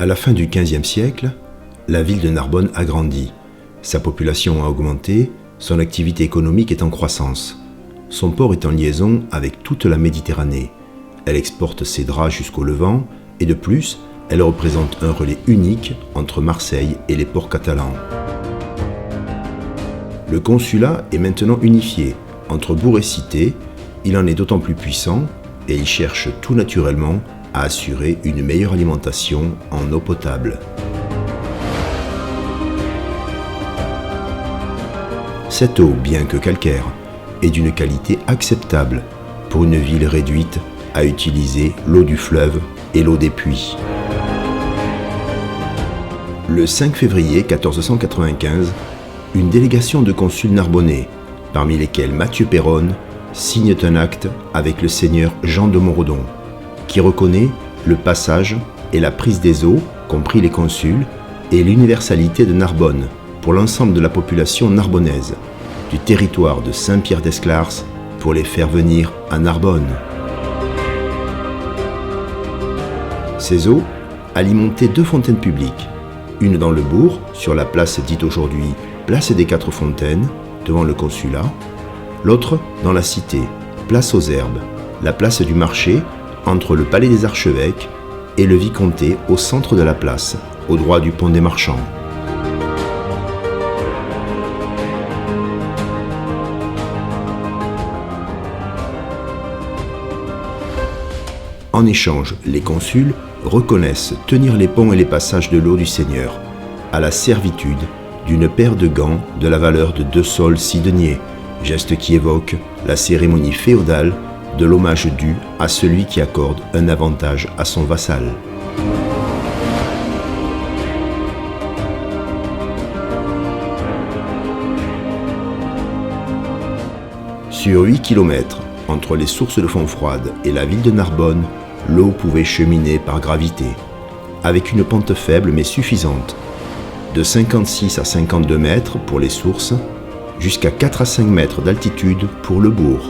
À la fin du XVe siècle, la ville de Narbonne a grandi. Sa population a augmenté, son activité économique est en croissance. Son port est en liaison avec toute la Méditerranée. Elle exporte ses draps jusqu'au Levant et de plus, elle représente un relais unique entre Marseille et les ports catalans. Le consulat est maintenant unifié. Entre bourg et cité, il en est d'autant plus puissant et il cherche tout naturellement à assurer une meilleure alimentation en eau potable. Cette eau, bien que calcaire, est d'une qualité acceptable pour une ville réduite à utiliser l'eau du fleuve et l'eau des puits. Le 5 février 1495, une délégation de consuls narbonnais, parmi lesquels Mathieu Péronne, signe un acte avec le seigneur Jean de Montredon, qui reconnaît le passage et la prise des eaux, compris les consuls, et l'universalité de Narbonne pour l'ensemble de la population narbonnaise, du territoire de Saint-Pierre-d'Esclars pour les faire venir à Narbonne. Ces eaux alimentaient 2 fontaines publiques, une dans le bourg, sur la place dite aujourd'hui place des Quatre Fontaines, devant le consulat, l'autre dans la cité, place aux Herbes, la place du marché, entre le palais des archevêques et le vicomté au centre de la place, au droit du pont des marchands. En échange, les consuls reconnaissent tenir les ponts et les passages de l'eau du Seigneur, à la servitude d'une paire de gants de la valeur de 2 sols 6 deniers, geste qui évoque la cérémonie féodale de l'hommage dû à celui qui accorde un avantage à son vassal. Sur 8 km, entre les sources de Fontfroide et la ville de Narbonne, l'eau pouvait cheminer par gravité, avec une pente faible mais suffisante, de 56 à 52 mètres pour les sources, jusqu'à 4 à 5 mètres d'altitude pour le bourg.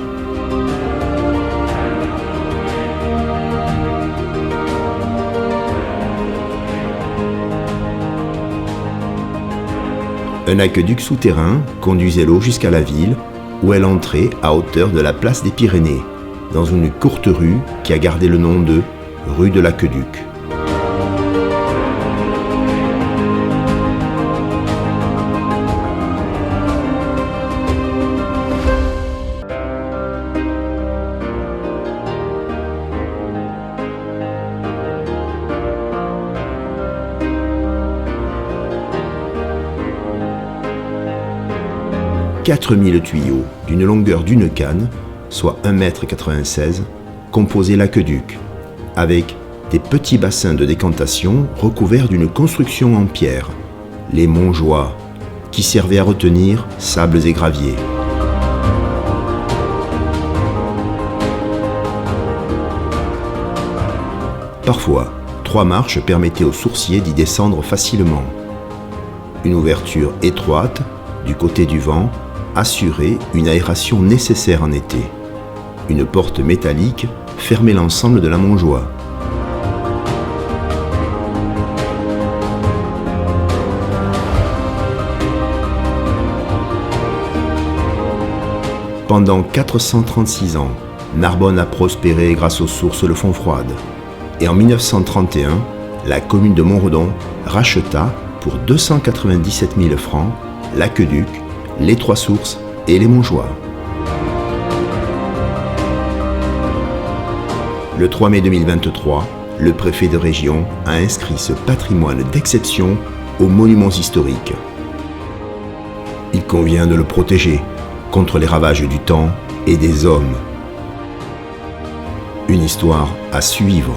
Un aqueduc souterrain conduisait l'eau jusqu'à la ville, où elle entrait à hauteur de la place des Pyrénées, dans une courte rue qui a gardé le nom de rue de l'Aqueduc. « 4000 tuyaux d'une longueur d'une canne, soit 1,96 m, composaient l'aqueduc, avec des petits bassins de décantation recouverts d'une construction en pierre, les Montjoie, qui servaient à retenir sables et graviers. Parfois, 3 marches permettaient aux sourciers d'y descendre facilement. Une ouverture étroite, du côté du vent, assurait une aération nécessaire en été. Une porte métallique fermait l'ensemble de la Montjoie. Pendant 436 ans, Narbonne a prospéré grâce aux sources de Fontfroide. Et en 1931, la commune de Montredon racheta pour 297 000 francs l'aqueduc, les 3 sources et les Montjoie. Le 3 mai 2023, le préfet de région a inscrit ce patrimoine d'exception aux monuments historiques. Il convient de le protéger contre les ravages du temps et des hommes. Une histoire à suivre.